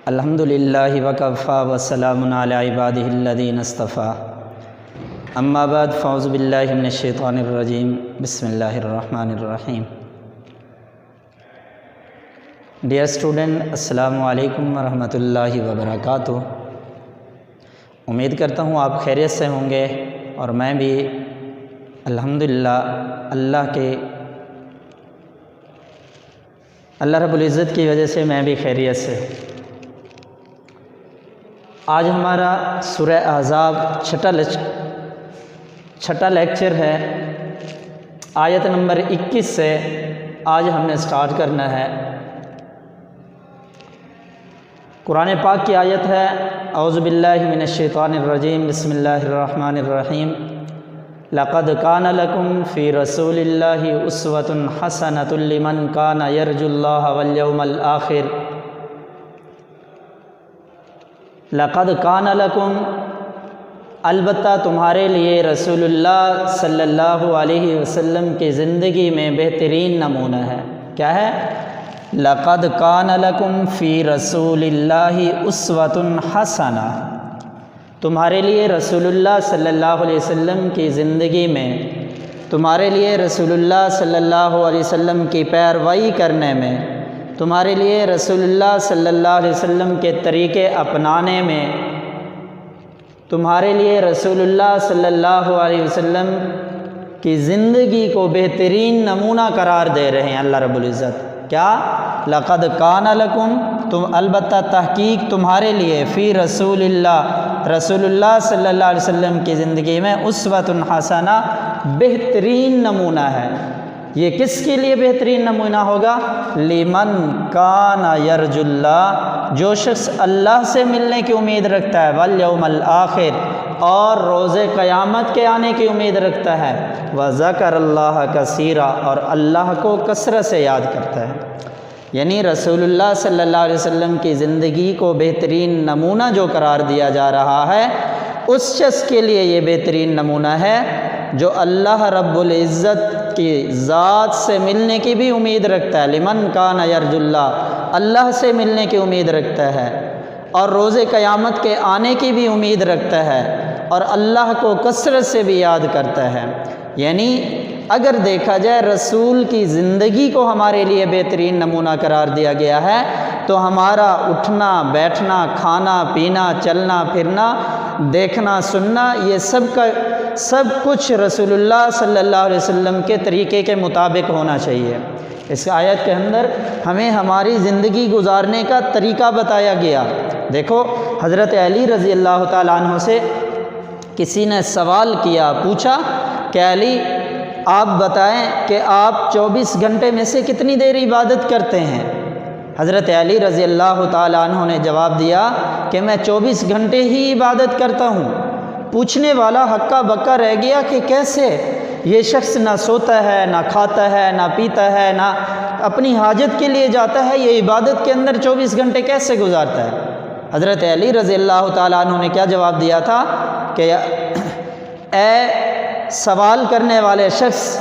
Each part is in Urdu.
الحمدللہ وکفیٰ وسلام علی عبادہ الذین اصطفیٰ اما بعد فاعوذ باللہ من الشیطان الرجیم بسم اللہ الرحمن الرحیم۔ ڈیئر اسٹوڈنٹ، السلام علیکم ورحمۃ اللہ وبرکاتہ۔ امید کرتا ہوں آپ خیریت سے ہوں گے اور میں بھی الحمدللہ اللہ رب العزت کی وجہ سے میں بھی خیریت سے۔ آج ہمارا سورہ احزاب چھٹا لیکچر ہے، آیت نمبر 21 سے آج ہم نے سٹارٹ کرنا ہے۔ قرآن پاک کی آیت ہے، اعوذ باللہ من الشیطان الرجیم، بسم اللہ الرحمن الرحیم۔ لقد کان لکم فی رسول اللہ اسوۃ حسنۃ لمن کان یرجو اللہ والیوم الآخر۔ لقد کان لکم، البتہ تمہارے لیے رسول اللہ صلی اللہ علیہ وسلم کی زندگی میں بہترین نمونہ ہے۔ کیا ہے؟ لقد کان لکم فی رسول اللہ اسوۃ حسنہ، تمہارے لیے رسول اللہ صلی اللہ علیہ وسلم کی زندگی میں، تمہارے لیے رسول اللہ صلی اللہ علیہ وسلم کی پیروی کرنے میں، تمہارے لیے رسول اللہ صلی اللہ علیہ وسلم کے طریقے اپنانے میں، تمہارے لیے رسول اللہ صلی اللہ علیہ وسلم کی زندگی کو بہترین نمونہ قرار دے رہے ہیں اللہ رب العزت۔ کیا؟ لقد کان لکم، تم البتہ تحقیق تمہارے لیے، فی رسول اللہ، رسول اللہ صلی اللہ علیہ وسلم کی زندگی میں اسوۃ حسنہ، بہترین نمونہ ہے۔ یہ کس کے لیے بہترین نمونہ ہوگا؟ لمن کان یرجو اللہ، جو شخص اللہ سے ملنے کی امید رکھتا ہے، والیوم الآخر، اور روز قیامت کے آنے کی امید رکھتا ہے، وذکر اللہ کثیرا، اور اللہ کو کثرت سے یاد کرتا ہے۔ یعنی رسول اللہ صلی اللہ علیہ وسلم کی زندگی کو بہترین نمونہ جو قرار دیا جا رہا ہے، اس شخص کے لیے یہ بہترین نمونہ ہے جو اللہ رب العزت کی ذات سے ملنے کی بھی امید رکھتا ہے۔ لمن کان یرجو اللہ، اللہ سے ملنے کی امید رکھتا ہے، اور روز قیامت کے آنے کی بھی امید رکھتا ہے، اور اللہ کو کثرت سے بھی یاد کرتا ہے۔ یعنی اگر دیکھا جائے رسول کی زندگی کو ہمارے لیے بہترین نمونہ قرار دیا گیا ہے، تو ہمارا اٹھنا بیٹھنا، کھانا پینا، چلنا پھرنا، دیکھنا سننا، یہ سب کچھ رسول اللہ صلی اللہ علیہ وسلم کے طریقے کے مطابق ہونا چاہیے۔ اس آیت کے اندر ہمیں ہماری زندگی گزارنے کا طریقہ بتایا گیا۔ دیکھو، حضرت علی رضی اللہ تعالیٰ عنہ سے کسی نے سوال کیا، پوچھا کہ علی آپ بتائیں کہ آپ 24 گھنٹے میں سے کتنی دیر عبادت کرتے ہیں؟ حضرت علی رضی اللہ تعالیٰ عنہ نے جواب دیا کہ میں 24 گھنٹے ہی عبادت کرتا ہوں۔ پوچھنے والا ہکا بکا رہ گیا کہ کیسے؟ یہ شخص نہ سوتا ہے، نہ کھاتا ہے، نہ پیتا ہے، نہ اپنی حاجت کے لیے جاتا ہے، یہ عبادت کے اندر 24 گھنٹے کیسے گزارتا ہے؟ حضرت علی رضی اللہ تعالیٰ عنہ نے کیا جواب دیا تھا کہ اے سوال کرنے والے شخص،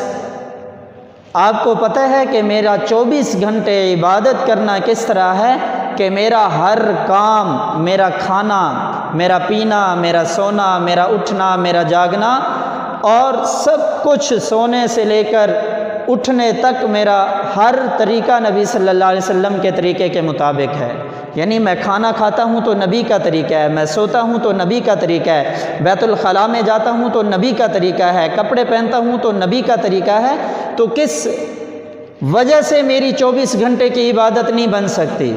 آپ کو پتہ ہے کہ میرا 24 گھنٹے عبادت کرنا کس طرح ہے کہ میرا ہر کام، میرا کھانا، میرا پینا، میرا سونا، میرا اٹھنا، میرا جاگنا، اور سب کچھ سونے سے لے کر اٹھنے تک میرا ہر طریقہ نبی صلی اللہ علیہ وسلم کے طریقے کے مطابق ہے۔ یعنی میں کھانا کھاتا ہوں تو نبی کا طریقہ ہے، میں سوتا ہوں تو نبی کا طریقہ ہے، بیت الخلاء میں جاتا ہوں تو نبی کا طریقہ ہے، کپڑے پہنتا ہوں تو نبی کا طریقہ ہے۔ تو کس وجہ سے میری 24 گھنٹے کی عبادت نہیں بن سکتی؟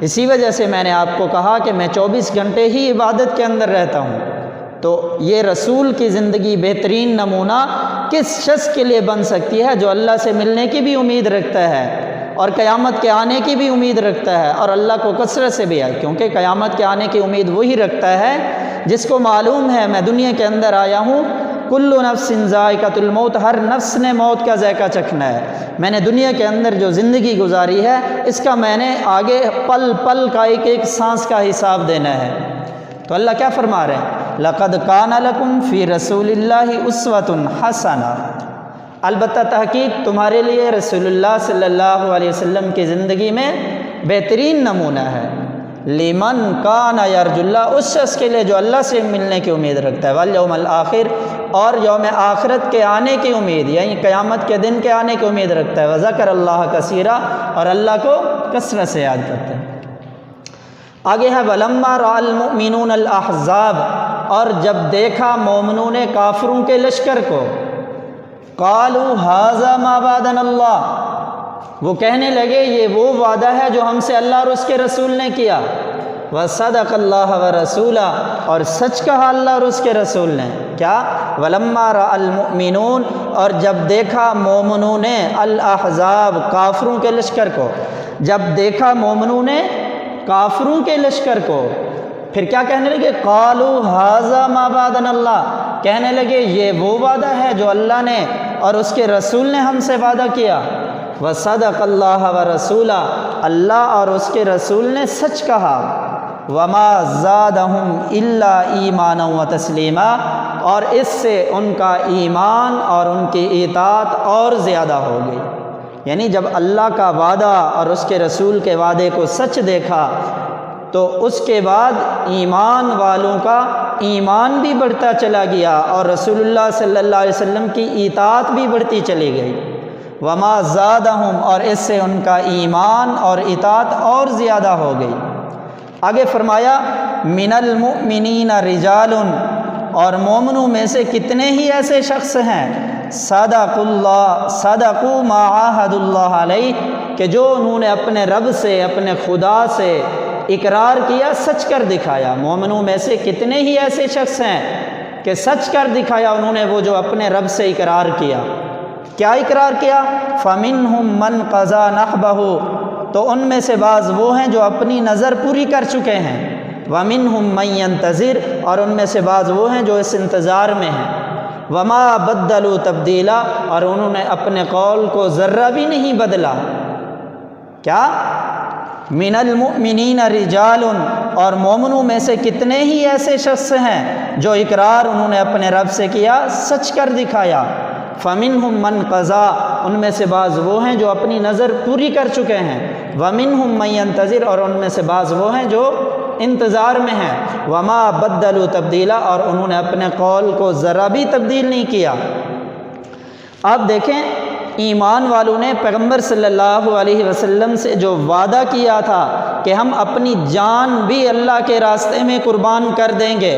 اسی وجہ سے میں نے آپ کو کہا کہ میں 24 گھنٹے ہی عبادت کے اندر رہتا ہوں۔ تو یہ رسول کی زندگی بہترین نمونہ کس شخص کے لیے بن سکتی ہے جو اللہ سے ملنے کی بھی امید رکھتا ہے، اور قیامت کے آنے کی بھی امید رکھتا ہے، اور اللہ کو کثرت سے بھی ہے، کیونکہ قیامت کے آنے کی امید وہی رکھتا ہے جس کو معلوم ہے میں دنیا کے اندر آیا ہوں، کل نفس ذائقۃ الموت، ہر نفس نے موت کا ذائقہ چکھنا ہے۔ میں نے دنیا کے اندر جو زندگی گزاری ہے، اس کا میں نے آگے پل پل کا ایک سانس کا حساب دینا ہے۔ تو اللہ کیا فرما رہے ہیں؟ لقد کان لکم فی رسول اللہ اسوۃ حسنہ، البتہ تحقیق تمہارے لیے رسول اللہ صلی اللہ علیہ وسلم کی زندگی میں بہترین نمونہ ہے۔ لمن کان یرجو اللہ، اس شخص کے لیے جو اللہ سے ملنے کی امید رکھتا ہے، والیوم الآخر، اور یوم آخرت کے آنے کی امید، یعنی قیامت کے دن کے آنے کی امید رکھتا ہے، وذکر اللہ کثیرا، اور اللہ کو کثرت سے یاد کرتا ہے۔ آگے ہے ولما رأى المؤمنون الاحزاب، اور جب دیکھا مومنوں نے کافروں کے لشکر کو، قالوا ھذا ما وعدنا اللہ، وہ کہنے لگے یہ وہ وعدہ ہے جو ہم سے اللہ اور اس کے رسول نے کیا، وصدق اللہ ورسولہ، اور سچ کہا اللہ اور اس کے رسول نے، کیا؟ ولما رأى المؤمنون، اور جب دیکھا مومنوں نے، الاحزاب کافروں کے لشکر کو، جب دیکھا مومنوں نے کافروں کے لشکر کو، پھر کیا کہنے لگے؟ قالوا ھذا ما وعدنا اللہ، کہنے لگے یہ وہ وعدہ ہے جو اللہ نے اور اس کے رسول نے ہم سے وعدہ کیا، وصدق اللہ ورسولہ، اللہ اور اس کے رسول نے سچ کہا، وما زادہم الا ایمانا وتسلیما، اور اس سے ان کا ایمان اور ان کی اطاعت اور زیادہ ہو گئی۔ یعنی جب اللہ کا وعدہ اور اس کے رسول کے وعدے کو سچ دیکھا تو اس کے بعد ایمان والوں کا ایمان بھی بڑھتا چلا گیا اور رسول اللہ صلی اللہ علیہ وسلم کی اطاعت بھی بڑھتی چلی گئی۔ وما زادہم، اور اس سے ان کا ایمان اور اطاعت اور زیادہ ہو گئی۔ آگے فرمایا من المؤمنین رجال، اور مومنوں میں سے کتنے ہی ایسے شخص ہیں، صدقوا ما عاہدوا اللہ علیہ، کہ جو انہوں نے اپنے رب سے، اپنے خدا سے اقرار کیا، سچ کر دکھایا۔ مومنوں میں سے کتنے ہی ایسے شخص ہیں کہ سچ کر دکھایا انہوں نے وہ جو اپنے رب سے اقرار کیا۔ کیا اقرار کیا؟ فَمِنْهُمْ مَنْ قَضَى نَحْبَهُ، تو ان میں سے بعض وہ ہیں جو اپنی نظر پوری کر چکے ہیں، وَمِنْهُمْ مَنْ يَنْتَظِرُ، اور ان میں سے بعض وہ ہیں جو اس انتظار میں ہیں، وَمَا بَدَّلُوا تَبْدِيلًا، اور انہوں نے اپنے قول کو ذرہ بھی نہیں بدلا۔ کیا؟ من المؤمنین رجال، اور مومنوں میں سے کتنے ہی ایسے شخص ہیں جو اقرار انہوں نے اپنے رب سے کیا، سچ کر دکھایا۔ فَمِنْهُمْ مَنْ قَضَى، ان میں سے بعض وہ ہیں جو اپنی نظر پوری کر چکے ہیں، وَمِنْهُمْ مَنْ يَنْتَظِرُ، اور ان میں سے بعض وہ ہیں جو انتظار میں ہیں، وَمَا بَدَّلُوا تَبْدِيلًا، اور انہوں نے اپنے قول کو ذرا بھی تبدیل نہیں کیا۔ آپ دیکھیں ایمان والوں نے پیغمبر صلی اللہ علیہ وسلم سے جو وعدہ کیا تھا کہ ہم اپنی جان بھی اللہ کے راستے میں قربان کر دیں گے،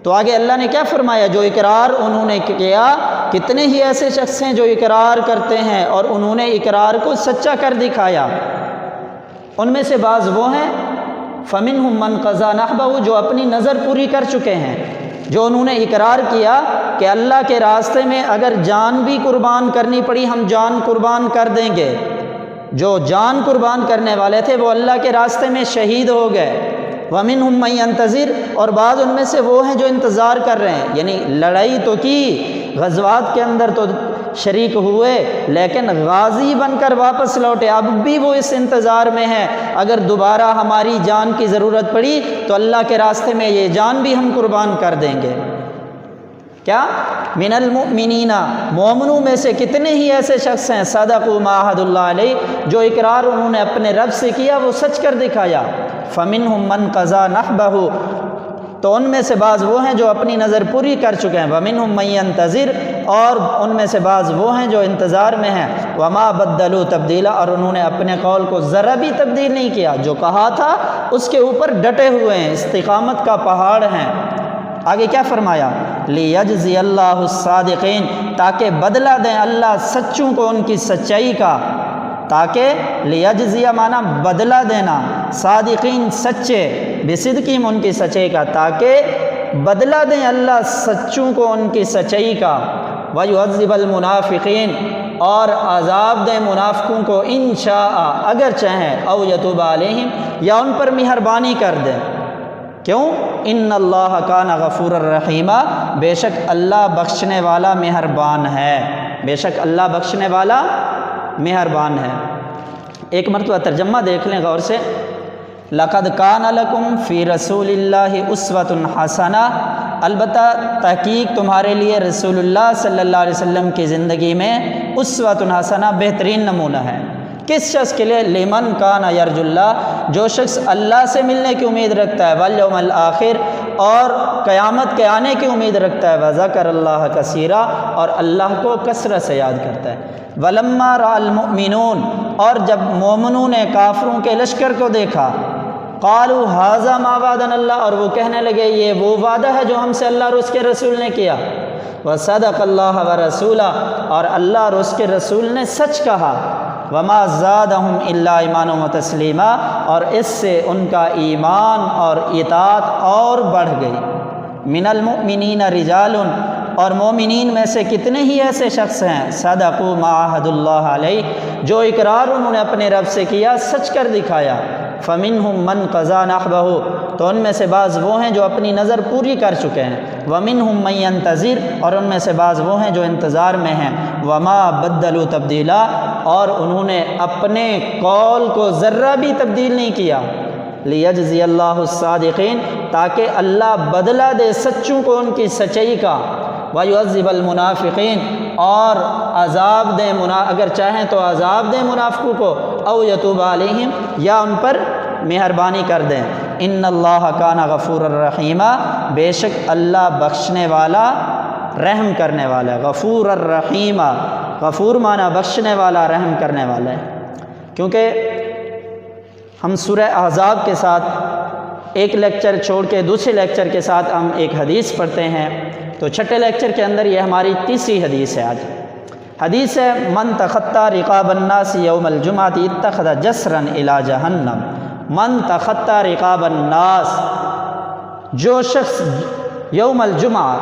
تو آگے اللہ نے کیا فرمایا؟ جو اقرار انہوں نے کیا، کتنے ہی ایسے شخص ہیں جو اقرار کرتے ہیں اور انہوں نے اقرار کو سچا کر دکھایا۔ ان میں سے بعض وہ ہیں فَمِنْهُمْ مَنْ قَضَى نَحْبَهُ، جو اپنی نظر پوری کر چکے ہیں، جو انہوں نے اقرار کیا کہ اللہ کے راستے میں اگر جان بھی قربان کرنی پڑی ہم جان قربان کر دیں گے۔ جو جان قربان کرنے والے تھے وہ اللہ کے راستے میں شہید ہو گئے۔ وَمِنْهُمْ مَنْ يَنْتَظِرُ، اور بعض ان میں سے وہ ہیں جو انتظار کر رہے ہیں، یعنی لڑائی تو کی، غزوات کے اندر تو شریک ہوئے، لیکن غازی بن کر واپس لوٹے، اب بھی وہ اس انتظار میں ہیں اگر دوبارہ ہماری جان کی ضرورت پڑی تو اللہ کے راستے میں یہ جان بھی ہم قربان کر دیں گے۔ کیا؟ من المؤمنین، مومنوں میں سے کتنے ہی ایسے شخص ہیں، صدقوا ما عاہدوا اللہ علیہ، جو اقرار انہوں نے اپنے رب سے کیا وہ سچ کر دکھایا۔ فَمِنْهُمْ مَنْ قَضَى نَحْبَهُ، تو ان میں سے بعض وہ ہیں جو اپنی نظر پوری کر چکے ہیں، وَمِنْهُمْ مَنْ يَنْتَظِرُ، اور ان میں سے بعض وہ ہیں جو انتظار میں ہیں، وَمَا بَدَّلُوا تَبْدِيلًا، اور انہوں نے اپنے قول کو ذرا بھی تبدیل نہیں کیا، جو کہا تھا اس کے اوپر ڈٹے ہوئے ہیں، استقامت کا پہاڑ ہیں۔ آگے کیا فرمایا؟ لِيَجْزِيَ اللَّهُ الصَّادِقِينَ، تاکہ بدلہ دیں اللہ سچوں کو ان کی سچائی کا، تاکہ لیجزیہ معنی بدلہ دینا، صادقین سچے، بصدقہم ان کی سچائی کا، تاکہ بدلہ دیں اللہ سچوں کو ان کی سچائی کا، وَيُعَذِّبَ الْمُنَافِقِينَ، اور عذاب دیں منافقوں کو، ان شاء اگر چاہیں، او یتوب علیہم، یا ان پر مہربانی کر دیں۔ کیوں؟ ان اللہ کان غفور الرحیم، بے شک اللہ بخشنے والا مہربان ہے، بے شک اللہ بخشنے والا مہربان ہے۔ ایک مرتبہ ترجمہ دیکھ لیں غور سے، لَقَدْ كَانَ لَكُمْ فِي رَسُولِ اللَّهِ أُسْوَةٌ حَسَنَةٌ، البتہ تحقیق تمہارے لیے رسول اللہ صلی اللہ علیہ وسلم کی زندگی میں اسوۃ حسنہ بہترین نمونہ ہے۔ کس شخص کے لیے؟ لمن کان یرجو اللہ، جو شخص اللہ سے ملنے کی امید رکھتا ہے، والیوم الآخر، اور قیامت کے آنے کی امید رکھتا ہے، وذکر اللہ کثیرا، اور اللہ کو کثرت سے یاد کرتا ہے۔ ولما رأى المؤمنون، اور جب مومنوں نے کافروں کے لشکر کو دیکھا، قالوا ھذا ما وعدنا اللہ، اور وہ کہنے لگے یہ وہ وعدہ ہے جو ہم سے اللہ اور اس کے رسول نے کیا۔ وصدق اللہ ورسولہ، اور اللہ اور اس کے رسول نے سچ کہا۔ وما زادہم الا ایمانا وتسلیما، اور اس سے ان کا ایمان اور اطاعت اور بڑھ گئی۔ من المؤمنین رجال، اور مومنین میں سے کتنے ہی ایسے شخص ہیں، صدقوا ما عاہد اللہ علیہ، جو اقرار انہوں نے اپنے رب سے کیا، سچ کر دکھایا۔ فمنہم من قضا نحبہ، تو ان میں سے بعض وہ ہیں جو اپنی نظر پوری کر چکے ہیں۔ ومنہم من ینتظر، اور ان میں سے بعض وہ ہیں جو انتظار میں ہیں۔ وما بدلوا تبدیلا، اور انہوں نے اپنے قول کو ذرہ بھی تبدیل نہیں کیا۔ لیجزی اللہ الصادقین، تاکہ اللہ بدلہ دے سچوں کو ان کی سچائی کا۔ ویعذب المنافقین، اور عذاب دے اگر چاہیں تو عذاب دیں منافقوں کو، او یتوب علیہم، یا ان پر مہربانی کر دیں۔ ان اللہ کان غفور الرحیم، بے شک اللہ بخشنے والا رحم کرنے والا ہے۔ غفور الرحیم، غفور معنی بخشنے والا، رحم کرنے والا ہے۔ کیونکہ ہم سورہ احزاب کے ساتھ ایک لیکچر چھوڑ کے دوسرے لیکچر کے ساتھ ہم ایک حدیث پڑھتے ہیں، تو چھٹے لیکچر کے اندر یہ ہماری تیسری حدیث ہے۔ آج حدیث ہے من تخطى رقاب الناس یوم الجمعۃ اتخذ جسرا الی جہنم۔ من تخطى رقاب الناس، جو شخص یوم الجمعہ،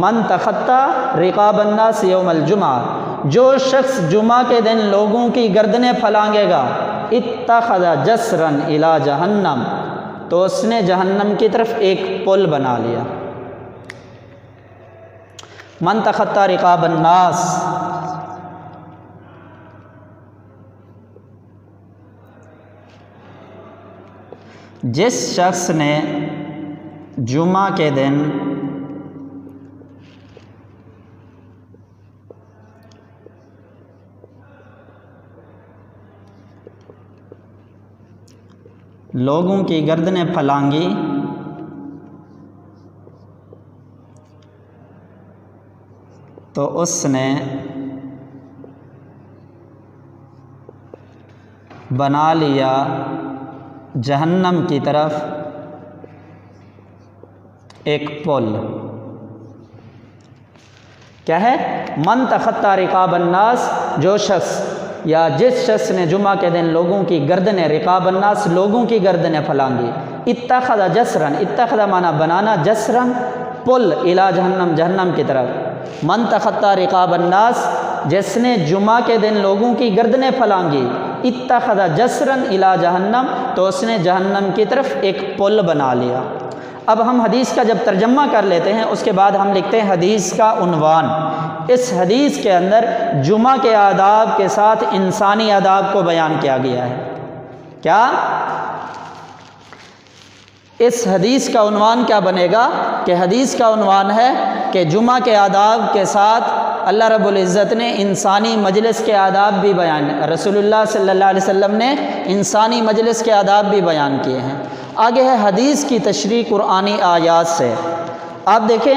من تخطى رقاب الناس یوم الجمعہ، جو شخص جمعہ کے دن لوگوں کی گردنیں پھلانگے گا، اتخذ جسرا الی جہنم، تو اس نے جہنم کی طرف ایک پل بنا لیا۔ من تخطى رقاب الناس، جس شخص نے جمعہ کے دن لوگوں کی گردنیں پھلانگی، تو اس نے بنا لیا جہنم کی طرف ایک پل۔ کیا ہے؟ من تخطى رقاب الناس، جو شخص یا جس شخص نے جمعہ کے دن لوگوں کی گردنیں، رقاب الناس لوگوں کی گردنیں پھلانگی، اتخذ جسرا، اتخذ معنی بنانا، جسرا پل، الی جہنم جہنم کی طرف۔ من تخطى رقاب الناس، جس نے جمعہ کے دن لوگوں کی گردنیں پھلانگی، اتخذ جسرا الی جہنم، تو اس نے جہنم کی طرف ایک پل بنا لیا۔ اب ہم حدیث کا جب ترجمہ کر لیتے ہیں، اس کے بعد ہم لکھتے ہیں حدیث کا عنوان۔ اس حدیث کے اندر جمعہ کے آداب کے ساتھ انسانی آداب کو بیان کیا گیا ہے۔ کیا؟ اس حدیث کا عنوان کیا بنے گا کہ حدیث کا عنوان ہے کہ جمعہ کے آداب کے ساتھ اللہ رب العزت نے انسانی مجلس کے آداب بھی بیان، رسول اللہ صلی اللہ علیہ وسلم نے انسانی مجلس کے آداب بھی بیان کیے ہیں۔ آگے ہے حدیث کی تشریح قرآنی آیات سے۔ آپ دیکھیں،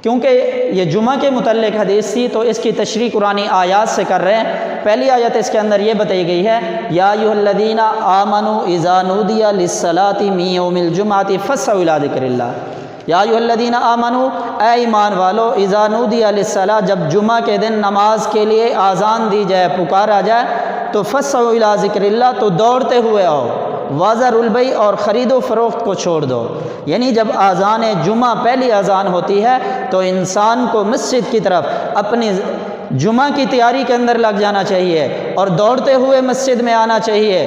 کیونکہ یہ جمعہ کے متعلق حدیث تھی تو اس کی تشریح قرآنی آیات سے کر رہے ہیں۔ پہلی آیت اس کے اندر یہ بتائی گئی ہے، یا ایھا الذین آمنوا اذا نودی للصلاۃ من یوم الجمعۃ فاسعوا الی ذکر اللہ۔ یا ایھا الذین آمنوا، اے ایمان والو، اذا نودی للصلاۃ، جب جمعہ کے دن نماز کے لیے آذان دی جائے، پکارا جائے، تو فاسعوا الی ذکر اللہ، تو دوڑتے ہوئے آؤ، وذروا البیع، اور خرید و فروخت کو چھوڑ دو۔ یعنی جب اذان جمعہ پہلی اذان ہوتی ہے تو انسان کو مسجد کی طرف اپنی جمعہ کی تیاری کے اندر لگ جانا چاہیے، اور دوڑتے ہوئے مسجد میں آنا چاہیے،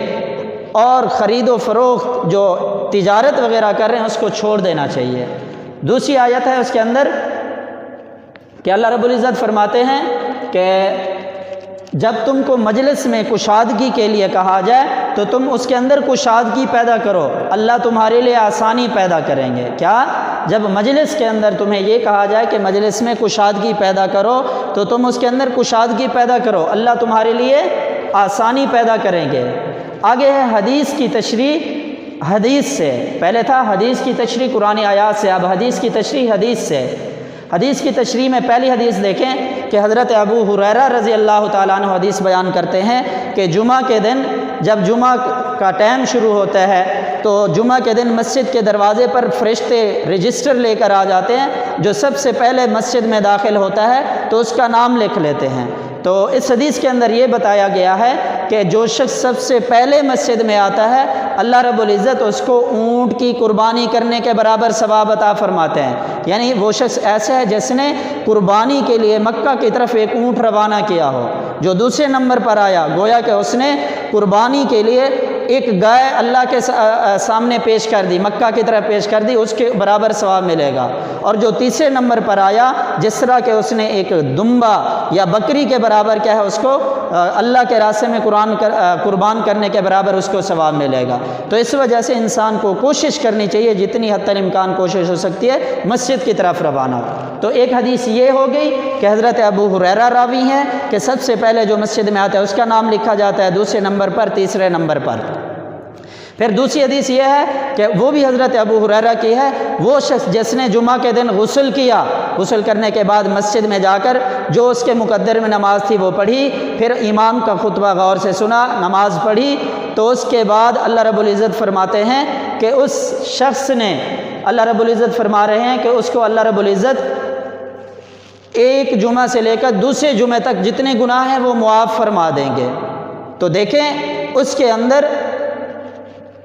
اور خرید و فروخت جو تجارت وغیرہ کر رہے ہیں اس کو چھوڑ دینا چاہیے۔ دوسری آیت ہے اس کے اندر کہ اللہ رب العزت فرماتے ہیں کہ جب تم کو مجلس میں کشادگی کے لیے کہا جائے تو تم اس کے اندر کشادگی پیدا کرو، اللہ تمہارے لیے آسانی پیدا کریں گے۔ کیا؟ جب مجلس کے اندر تمہیں یہ کہا جائے کہ مجلس میں کشادگی پیدا کرو تو تم اس کے اندر کشادگی پیدا کرو، اللہ تمہارے لیے آسانی پیدا کریں گے۔ آگے ہے حدیث کی تشریح حدیث سے، پہلے تھا حدیث کی تشریح قرآن آیات سے، اب حدیث کی تشریح حدیث سے۔ حدیث کی تشریح میں پہلی حدیث دیکھیں کہ حضرت ابو ہریرہ رضی اللہ تعالیٰ عنہ حدیث بیان کرتے ہیں کہ جمعہ کے دن جب جمعہ کا ٹائم شروع ہوتا ہے تو جمعہ کے دن مسجد کے دروازے پر فرشتے رجسٹر لے کر آ جاتے ہیں، جو سب سے پہلے مسجد میں داخل ہوتا ہے تو اس کا نام لکھ لیتے ہیں۔ تو اس حدیث کے اندر یہ بتایا گیا ہے کہ جو شخص سب سے پہلے مسجد میں آتا ہے اللہ رب العزت اس کو اونٹ کی قربانی کرنے کے برابر ثواب عطا فرماتے ہیں۔ یعنی وہ شخص ایسا ہے جس نے قربانی کے لیے مکہ کی طرف ایک اونٹ روانہ کیا ہو۔ جو دوسرے نمبر پر آیا گویا کہ اس نے قربانی کے لیے ایک گائے اللہ کے سامنے پیش کر دی، مکہ کی طرف پیش کر دی، اس کے برابر ثواب ملے گا۔ اور جو تیسرے نمبر پر آیا جس طرح کہ اس نے ایک دمبا یا بکری کے برابر کیا ہے اس کو اللہ کے راستے میں قربان کرنے کے برابر اس کو ثواب ملے گا۔ تو اس وجہ سے انسان کو کوشش کرنی چاہیے جتنی حد الامکان کوشش ہو سکتی ہے مسجد کی طرف روانہ ہو۔ تو ایک حدیث یہ ہو گئی کہ حضرت ابو ہریرہ راوی ہیں کہ سب سے پہلے جو مسجد میں آتا ہے اس کا نام لکھا جاتا ہے دوسرے نمبر پر، تیسرے نمبر پر۔ پھر دوسری حدیث یہ ہے کہ وہ بھی حضرت ابو ہریرہ کی ہے، وہ شخص جس نے جمعہ کے دن غسل کیا، غسل کرنے کے بعد مسجد میں جا کر جو اس کے مقدر میں نماز تھی وہ پڑھی، پھر امام کا خطبہ غور سے سنا، نماز پڑھی، تو اس کے بعد اللہ رب العزت فرماتے ہیں کہ اس شخص نے، اللہ رب العزت فرما رہے ہیں کہ اس کو اللہ رب العزت ایک جمعہ سے لے کر دوسرے جمعہ تک جتنے گناہ ہیں وہ معاف فرما دیں گے۔ تو دیکھیں اس کے اندر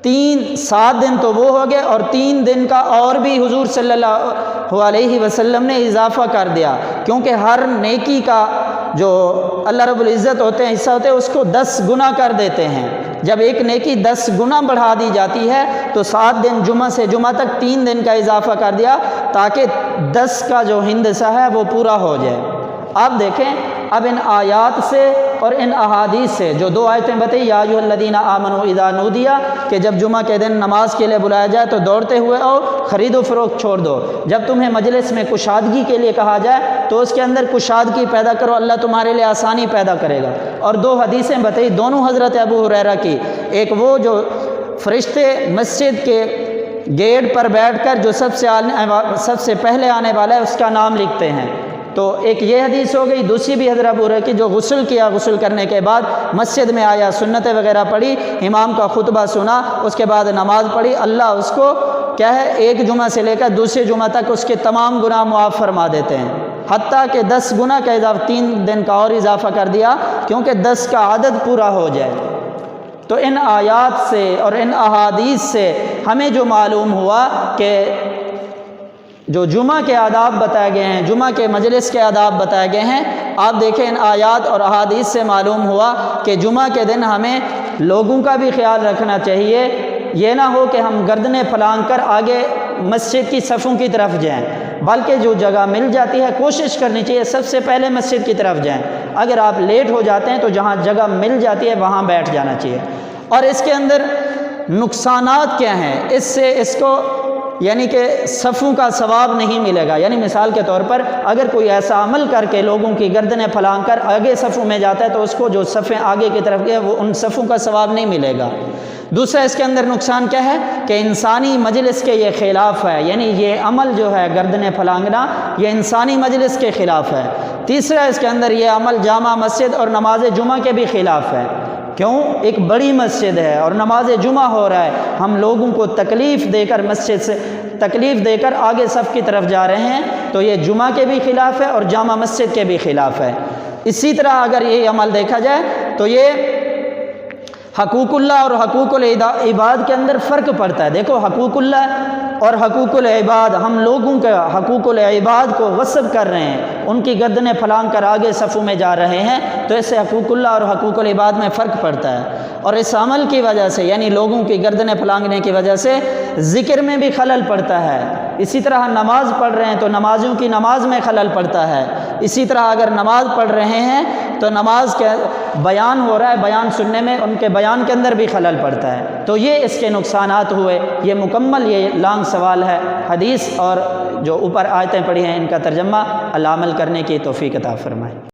7 دن تو وہ ہو گئے اور 3 دن کا اور بھی حضور صلی اللہ علیہ وسلم نے اضافہ کر دیا، کیونکہ ہر نیکی کا جو اللہ رب العزت ہوتے ہیں حصہ ہوتے ہیں اس کو 10 گنا کر دیتے ہیں۔ جب ایک نیکی 10 گنا بڑھا دی جاتی ہے تو 7 دن جمعہ سے جمعہ تک 3 دن کا اضافہ کر دیا تاکہ 10 کا جو ہندسہ ہے وہ پورا ہو جائے۔ آپ دیکھیں اب ان آیات سے اور ان احادیث سے جو 2 آیتیں بتائی، یا ایھا الذین آمنوا اذا نودی، کہ جب جمعہ کے دن نماز کے لیے بلایا جائے تو دوڑتے ہوئے آؤ، خرید و فروخت چھوڑ دو، جب تمہیں مجلس میں کشادگی کے لیے کہا جائے تو اس کے اندر کشادگی پیدا کرو، اللہ تمہارے لیے آسانی پیدا کرے گا۔ اور 2 حدیثیں بتائی دونوں حضرت ابو ہریرہ کی، ایک وہ جو فرشتے مسجد کے گیٹ پر بیٹھ کر جو سب سے پہلے آنے والا ہے اس کا نام لکھتے ہیں، تو ایک یہ حدیث ہو گئی۔ دوسری بھی حضرت ابو ہریرہ کی جو غسل کیا، غسل کرنے کے بعد مسجد میں آیا، سنتیں وغیرہ پڑھی، امام کا خطبہ سنا، اس کے بعد نماز پڑھی، اللہ اس کو کیا ہے ایک جمعہ سے لے کر دوسرے جمعہ تک اس کے تمام گناہ معاف فرما دیتے ہیں، حتیٰ کہ 10 گنا کا اضافہ 3 دن کا اور اضافہ کر دیا کیونکہ 10 کا عدد پورا ہو جائے۔ تو ان آیات سے اور ان احادیث سے ہمیں جو معلوم ہوا کہ جو جمعہ کے آداب بتائے گئے ہیں، جمعہ کے مجلس کے آداب بتائے گئے ہیں، آپ دیکھیں ان آیات اور احادیث سے معلوم ہوا کہ جمعہ کے دن ہمیں لوگوں کا بھی خیال رکھنا چاہیے، یہ نہ ہو کہ ہم گردنیں پھلانگ کر آگے مسجد کی صفوں کی طرف جائیں، بلکہ جو جگہ مل جاتی ہے کوشش کرنی چاہیے سب سے پہلے مسجد کی طرف جائیں۔ اگر آپ لیٹ ہو جاتے ہیں تو جہاں جگہ مل جاتی ہے وہاں بیٹھ جانا چاہیے۔ اور اس کے اندر نقصانات کیا ہیں؟ اس سے اس کو یعنی کہ صفوں کا ثواب نہیں ملے گا۔ یعنی مثال کے طور پر اگر کوئی ایسا عمل کر کے لوگوں کی گردنیں پھلانگ کر آگے صفوں میں جاتا ہے تو اس کو جو صفیں آگے کی طرف گئے وہ ان صفوں کا ثواب نہیں ملے گا۔ دوسرا اس کے اندر نقصان کیا ہے کہ انسانی مجلس کے یہ خلاف ہے، یعنی یہ عمل جو ہے گردنیں پھلانگنا یہ انسانی مجلس کے خلاف ہے۔ تیسرا اس کے اندر یہ عمل جامع مسجد اور نماز جمعہ کے بھی خلاف ہے۔ کیوں؟ ایک بڑی مسجد ہے اور نماز جمعہ ہو رہا ہے، ہم لوگوں کو تکلیف دے کر مسجد سے تکلیف دے کر آگے صف کی طرف جا رہے ہیں، تو یہ جمعہ کے بھی خلاف ہے اور جامع مسجد کے بھی خلاف ہے۔ اسی طرح اگر یہ عمل دیکھا جائے تو یہ حقوق اللہ اور حقوق العباد کے اندر فرق پڑتا ہے۔ دیکھو حقوق اللہ اور حقوق العباد، ہم لوگوں کے حقوق العباد کو غصب کر رہے ہیں، ان کی گردنیں پھلانگ کر آگے صفوں میں جا رہے ہیں، تو اس سے حقوق اللہ اور حقوق العباد میں فرق پڑتا ہے۔ اور اس عمل کی وجہ سے یعنی لوگوں کی گردنیں پھلانگنے کی وجہ سے ذکر میں بھی خلل پڑتا ہے۔ اسی طرح نماز پڑھ رہے ہیں تو نمازیوں کی نماز میں خلل پڑتا ہے۔ اسی طرح اگر نماز پڑھ رہے ہیں تو نماز کے بیان ہو رہا ہے، بیان سننے میں ان کے بیان کے اندر بھی خلل پڑتا ہے۔ تو یہ اس کے نقصانات ہوئے۔ یہ مکمل یہ لانگ سوال ہے، حدیث اور جو اوپر آیتیں پڑھی ہیں ان کا ترجمہ عمل کرنے کی توفیق عطا فرمائے۔